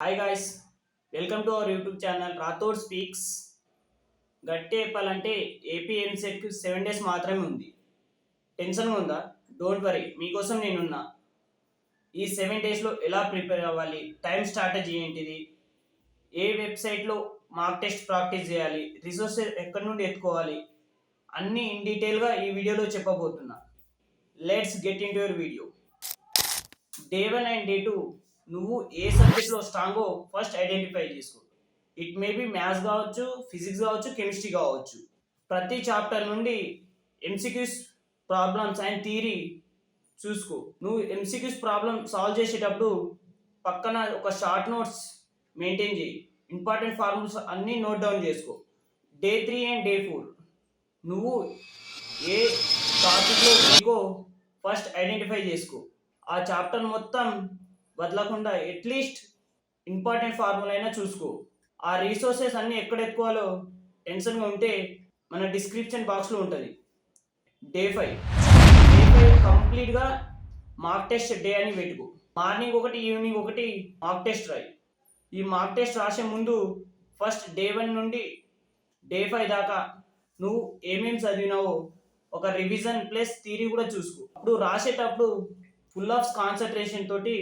Hi guys, welcome to our YouTube channel Rathod speaks. గట్టి చెప్పాలంటే AP ఎంసెట్కి 7 days మాత్రమే ఉంది. టెన్షన్గా ఉందా? డోంట్ వరీ, మీకోసం నేనున్నా. ఈ 7 daysలో ఎలా ప్రిపేర్ అవ్వాలి, టైం స్ట్రాటజీ ఏంటిది, ఏ వెబ్సైట్లో మార్క్ టెస్ట్ ప్రాక్టీస్ చేయాలి, రిసోర్సెస్ ఎక్కడి నుండి ఎత్తుకోవాలి, అన్నీ ఇన్ డీటెయిల్గా ఈ వీడియోలో చెప్పబోతున్నా. Let's get in to your video. Day 1 and day 2 నువ్వు ఏ సబ్జెక్ట్లో స్ట్రాంగో ఫస్ట్ ఐడెంటిఫై చేసుకో. ఇట్ మే బి మ్యాథ్స్ కావచ్చు, ఫిజిక్స్ కావచ్చు, కెమిస్ట్రీ కావచ్చు. ప్రతి చాప్టర్ నుండి ఎంసీక్యూస్, ప్రాబ్లమ్స్ అండ్ థియరీ చూసుకో. నువ్వు ఎంసీక్యూస్ ప్రాబ్లమ్ సాల్వ్ చేసేటప్పుడు పక్కన ఒక షార్ట్ నోట్స్ మెయింటైన్ చేయి. ఇంపార్టెంట్ ఫార్ములాస్ అన్నీ నోట్ డౌన్ చేసుకో. డే 3 అండ్ డే 4 నువ్వు ఏ టాపిక్లో వీకో ఫస్ట్ ఐడెంటిఫై చేసుకో. ఆ చాప్టర్ మొత్తం వదలకుండా అట్లీస్ట్ ఇంపార్టెంట్ ఫార్ములా అయినా చూసుకో. ఆ రీసోర్సెస్ అన్నీ ఎక్కడ ఎత్తుకోవాలో టెన్షన్గా ఉంటే మన డిస్క్రిప్షన్ బాక్స్లో ఉంటుంది. డే 5 కంప్లీట్గా మార్క్ టెస్ట్ డే అని పెట్టుకో. మార్నింగ్ ఒకటి, ఈవినింగ్ ఒకటి మార్క్ టెస్ట్ రాయి. ఈ మార్క్ టెస్ట్ రాసే ముందు ఫస్ట్ డే 1 నుండి డే 5 దాకా నువ్వు ఏమేమి చదివినావో ఒక రివిజన్ ప్లస్ థియరీ కూడా చూసుకో. అప్పుడు రాసేటప్పుడు ఫుల్ ఆఫ్ కాన్సన్ట్రేషన్ తోటి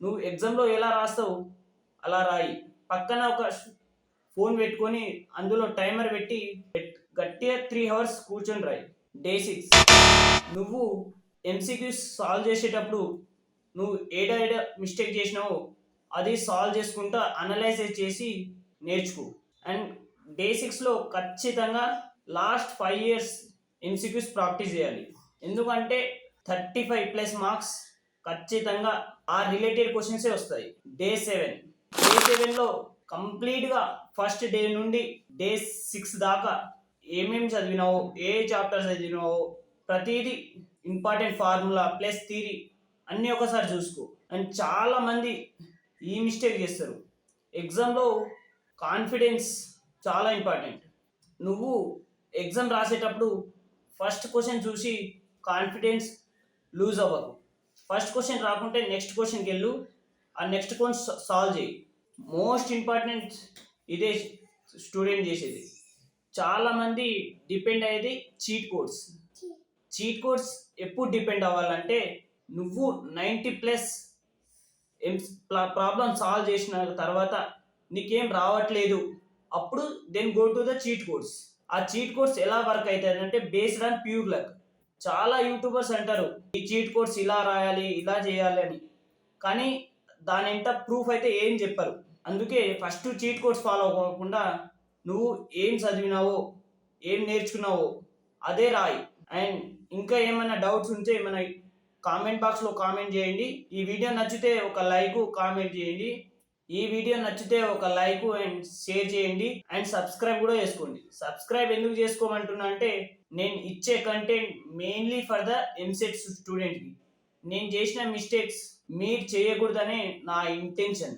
నువ్వు ఎగ్జామ్లో ఎలా రాస్తావు అలా రాయి. పక్కన ఒక ఫోన్ పెట్టుకొని అందులో టైమర్ పెట్టి గట్టిగా 3 hours కూర్చొని రాయి. డే 6 నువ్వు ఎంసీక్యూస్ సాల్వ్ చేసేటప్పుడు నువ్వు ఏడ మిస్టేక్ చేసినావో అది సాల్వ్ చేసుకుంటా అనలైజ్ చేసి నేర్చుకో. అండ్ డే 6లో ఖచ్చితంగా లాస్ట్ 5 years ఎంసీక్యూస్ ప్రాక్టీస్ చేయాలి. ఎందుకంటే 35+ మార్క్స్ ఖచ్చితంగా ఆ రిలేటెడ్ క్వశ్చన్సే వస్తాయి. డే 7లో కంప్లీట్గా ఫస్ట్ డే నుండి డే 6 దాకా ఏమేమి చదివినావో, ఏ చాప్టర్స్ చదివినావో ప్రతిదీ ఇంపార్టెంట్ ఫార్ములా ప్లస్ థియరీ అన్నీ ఒకసారి చూసుకో. అండ్ చాలామంది ఈ మిస్టేక్ చేస్తారు. ఎగ్జామ్లో కాన్ఫిడెన్స్ చాలా ఇంపార్టెంట్. నువ్వు ఎగ్జామ్ రాసేటప్పుడు ఫస్ట్ క్వశ్చన్ చూసి కాన్ఫిడెన్స్ లూజ్ అవ్వకు. ఫస్ట్ క్వశ్చన్ రాకుంటే నెక్స్ట్ క్వశ్చన్కి వెళ్ళు, ఆ నెక్స్ట్ క్వశ్చన్ సాల్వ్ చేయి. మోస్ట్ ఇంపార్టెంట్ ఇదే స్టూడెంట్ చేసేది. చాలామంది డిపెండ్ అయ్యేది చీట్ కోడ్స్. చీట్ కోడ్స్ ఎప్పుడు డిపెండ్ అవ్వాలంటే నువ్వు 90+ ప్రాబ్లమ్ సాల్వ్ చేసిన తర్వాత నీకేం రావట్లేదు, అప్పుడు then go to the cheat codes. ఆ చీట్ కోడ్స్ ఎలా వర్క్ అవుతుంది అంటే బేస్డ్ ఆన్ ప్యూర్ లక్. చాలా యూట్యూబర్స్ అంటారు ఈ చీట్ కోడ్స్ ఇలా రాయాలి, ఇలా చేయాలి అని, కానీ దాని ఎంత ప్రూఫ్ అయితే ఏం చెప్పరు. అందుకే ఫస్ట్ చీట్ కోడ్స్ ఫాలో అవ్వకుండా నువ్వు ఏం చదివినావో, ఏం నేర్చుకున్నావో అదే రాయి. అండ్ ఇంకా ఏమైనా డౌట్స్ ఉంటే మన కామెంట్ బాక్స్లో కామెంట్ చేయండి. ఈ వీడియో నచ్చితే ఒక లైక్, కామెంట్ చేయండి. ఈ వీడియో నచ్చితే ఒక లైక్ అండ్ షేర్ చేయండి. అండ్ సబ్స్క్రైబ్ కూడా చేసుకోండి. సబ్స్క్రైబ్ ఎందుకు చేసుకోమంటున్నా అంటే నేను ఇచ్చే content mainly for the EAMCET స్టూడెంట్కి. నేను చేసిన మిస్టేక్స్ మీరు చేయకూడదనే నా ఇంటెన్షన్.